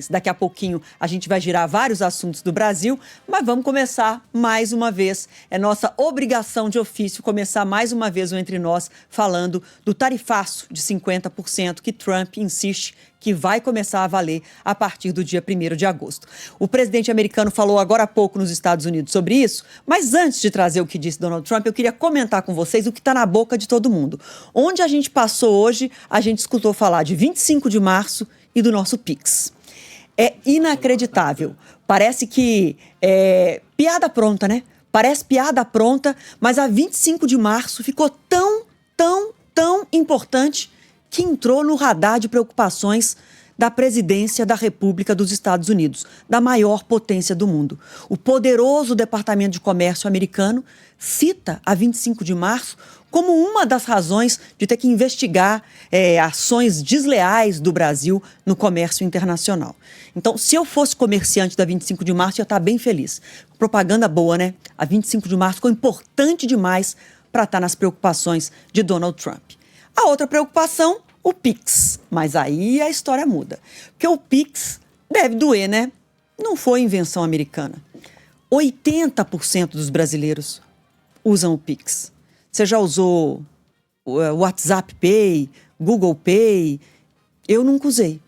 Daqui a pouquinho a gente vai girar vários assuntos do Brasil, mas vamos começar mais uma vez. É nossa obrigação de ofício começar mais uma vez o Entre Nós falando do tarifaço de 50% que Trump insiste que vai começar a valer a partir do dia 1º de agosto. O presidente americano falou agora há pouco nos Estados Unidos sobre isso, mas antes de trazer o que disse Donald Trump, eu queria comentar com vocês o que está na boca de todo mundo. Onde a gente passou hoje, a gente escutou falar de 25 de março e do nosso Pix. É inacreditável. Parece que é piada pronta, né? Parece piada pronta, mas a 25 de março ficou tão importante que entrou no radar de preocupações da presidência da República dos Estados Unidos, da maior potência do mundo. O poderoso Departamento de Comércio americano cita a 25 de março como uma das razões de ter que investigar ações desleais do Brasil no comércio internacional. Então, se eu fosse comerciante da 25 de março, eu ia estar bem feliz. Propaganda boa, né? A 25 de março ficou importante demais para estar nas preocupações de Donald Trump. A outra preocupação, o Pix. Mas aí a história muda. Porque o Pix deve doer, né? Não foi invenção americana. 80% dos brasileiros usam o Pix. Você já usou o WhatsApp Pay, Google Pay? Eu nunca usei.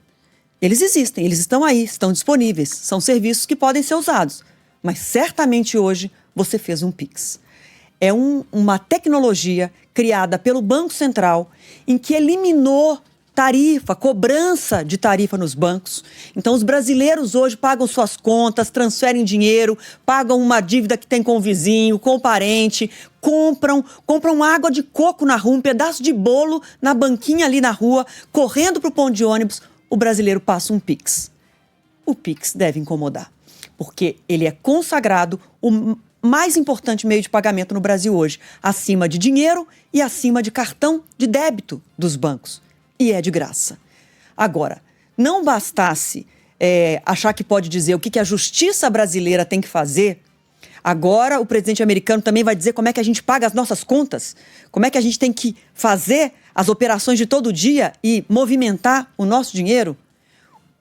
Eles existem, eles estão aí, estão disponíveis. São serviços que podem ser usados. Mas certamente hoje você fez um Pix. É uma tecnologia criada pelo Banco Central em que eliminou cobrança de tarifa nos bancos. Então, os brasileiros hoje pagam suas contas, transferem dinheiro, pagam uma dívida que tem com o vizinho, com o parente, compram água de coco na rua, um pedaço de bolo na banquinha ali na rua, correndo para o ponto de ônibus, o brasileiro passa um Pix. O Pix deve incomodar, porque ele é consagrado o mais importante meio de pagamento no Brasil hoje, acima de dinheiro e acima de cartão de débito dos bancos. E é de graça. Agora, não bastasse achar que pode dizer o que a justiça brasileira tem que fazer, agora o presidente americano também vai dizer como é que a gente paga as nossas contas, como é que a gente tem que fazer as operações de todo dia e movimentar o nosso dinheiro.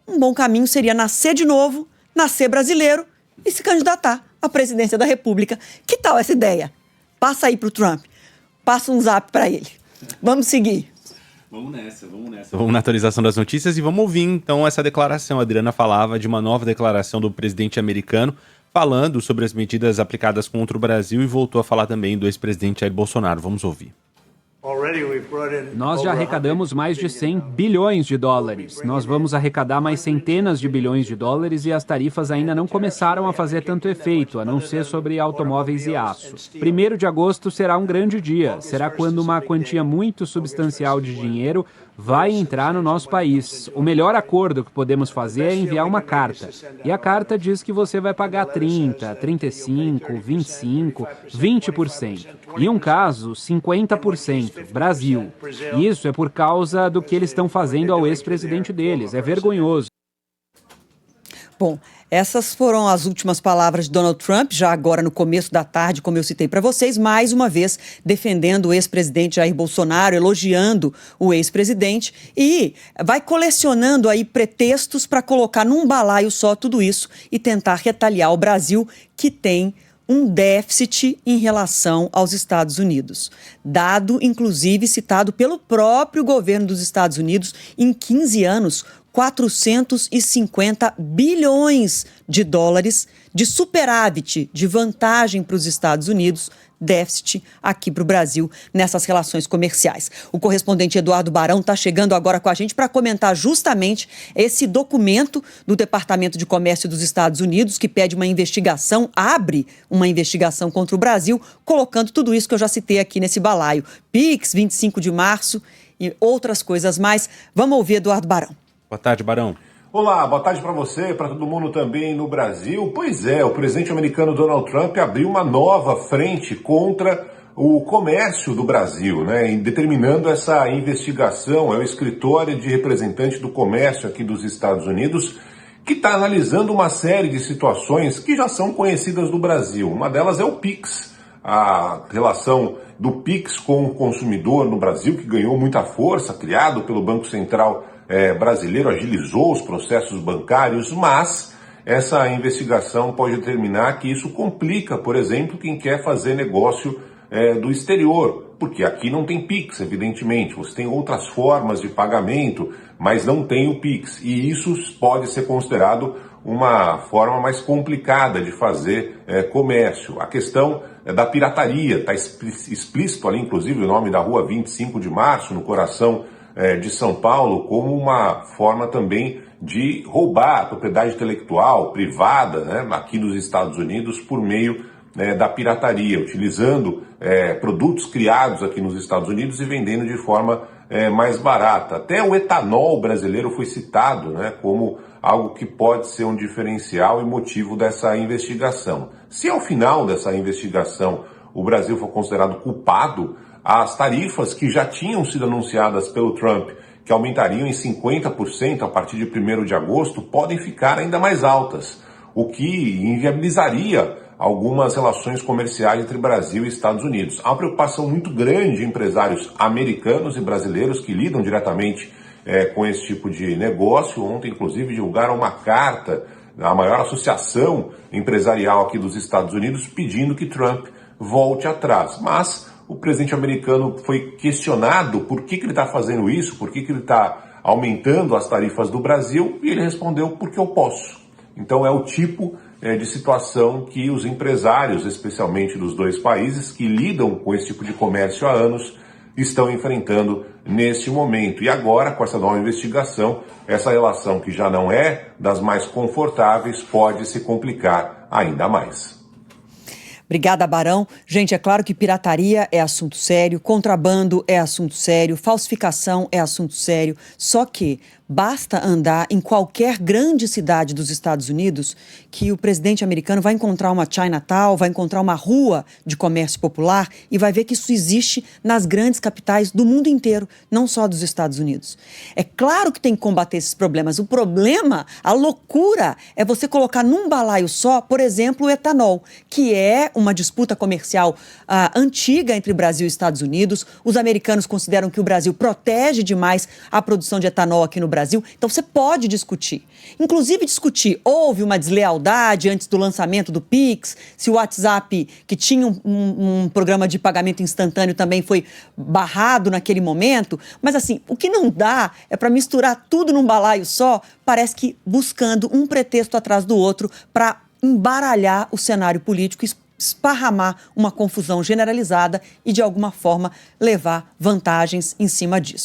Um bom caminho seria nascer de novo, nascer brasileiro e se candidatar à presidência da República. Que tal essa ideia? Passa aí para o Trump, passa um zap para ele. Vamos seguir. Vamos nessa. Vamos na atualização das notícias e vamos ouvir então essa declaração. A Adriana falava de uma nova declaração do presidente americano falando sobre as medidas aplicadas contra o Brasil e voltou a falar também do ex-presidente Jair Bolsonaro. Vamos ouvir. Nós já arrecadamos mais de 100 bilhões de dólares. Nós vamos arrecadar mais centenas de bilhões de dólares e as tarifas ainda não começaram a fazer tanto efeito, a não ser sobre automóveis e aço. 1º de agosto será um grande dia. Será quando uma quantia muito substancial de dinheiro vai entrar no nosso país. O melhor acordo que podemos fazer é enviar uma carta. E a carta diz que você vai pagar 30%, 35%, 25%, 20%. Em um caso, 50%. Brasil. Isso é por causa do que eles estão fazendo ao ex-presidente deles. É vergonhoso. Bom, essas foram as últimas palavras de Donald Trump, já agora no começo da tarde, como eu citei para vocês, mais uma vez defendendo o ex-presidente Jair Bolsonaro, elogiando o ex-presidente e vai colecionando aí pretextos para colocar num balaio só tudo isso e tentar retaliar o Brasil, que tem um déficit em relação aos Estados Unidos. Dado, inclusive, citado pelo próprio governo dos Estados Unidos, em 15 anos, 450 bilhões de dólares de superávit, de vantagem para os Estados Unidos, déficit aqui para o Brasil nessas relações comerciais. O correspondente Eduardo Barão está chegando agora com a gente para comentar justamente esse documento do Departamento de Comércio dos Estados Unidos que pede uma investigação, abre uma investigação contra o Brasil, colocando tudo isso que eu já citei aqui nesse balaio. Pix, 25 de março e outras coisas mais. Vamos ouvir Eduardo Barão. Boa tarde, Barão. Olá, boa tarde para você, para todo mundo também no Brasil. Pois é, o presidente americano Donald Trump abriu uma nova frente contra o comércio do Brasil, né? Determinando essa investigação. É o escritório de representante do comércio aqui dos Estados Unidos que está analisando uma série de situações que já são conhecidas do Brasil. Uma delas é o Pix, a relação do Pix com o consumidor no Brasil, que ganhou muita força, criado pelo Banco Central brasileiro agilizou os processos bancários, mas essa investigação pode determinar que isso complica, por exemplo, quem quer fazer negócio do exterior, porque aqui não tem Pix, evidentemente, você tem outras formas de pagamento, mas não tem o Pix, e isso pode ser considerado uma forma mais complicada de fazer comércio. A questão da pirataria, está explícito ali, inclusive, o nome da rua 25 de Março, no coração de São Paulo, como uma forma também de roubar a propriedade intelectual privada, né, aqui nos Estados Unidos por meio da pirataria, utilizando produtos criados aqui nos Estados Unidos e vendendo de forma mais barata. Até o etanol brasileiro foi citado, né, como algo que pode ser um diferencial e motivo dessa investigação. Se ao final dessa investigação o Brasil for considerado culpado, as tarifas que já tinham sido anunciadas pelo Trump, que aumentariam em 50% a partir de 1º de agosto, podem ficar ainda mais altas, o que inviabilizaria algumas relações comerciais entre Brasil e Estados Unidos. Há uma preocupação muito grande de empresários americanos e brasileiros que lidam diretamente com esse tipo de negócio. Ontem, inclusive, divulgaram uma carta à maior associação empresarial aqui dos Estados Unidos pedindo que Trump volte atrás. Mas o presidente americano foi questionado por que ele está fazendo isso, por que ele está aumentando as tarifas do Brasil, e ele respondeu: porque eu posso. Então é o tipo de situação que os empresários, especialmente dos dois países, que lidam com esse tipo de comércio há anos, estão enfrentando neste momento. E agora, com essa nova investigação, essa relação que já não é das mais confortáveis pode se complicar ainda mais. Obrigada, Barão. Gente, é claro que pirataria é assunto sério, contrabando é assunto sério, falsificação é assunto sério, só que basta andar em qualquer grande cidade dos Estados Unidos que o presidente americano vai encontrar uma Chinatown, vai encontrar uma rua de comércio popular e vai ver que isso existe nas grandes capitais do mundo inteiro, não só dos Estados Unidos. É claro que tem que combater esses problemas. O problema, a loucura, é você colocar num balaio só, por exemplo, o etanol, que é uma disputa comercial antiga entre Brasil e Estados Unidos. Os americanos consideram que o Brasil protege demais a produção de etanol aqui no Brasil. Então você pode discutir. Inclusive discutir, houve uma deslealdade antes do lançamento do Pix, se o WhatsApp, que tinha um programa de pagamento instantâneo, também foi barrado naquele momento. Mas assim, o que não dá é para misturar tudo num balaio só, parece que buscando um pretexto atrás do outro para embaralhar o cenário político, esparramar uma confusão generalizada e, de alguma forma, levar vantagens em cima disso.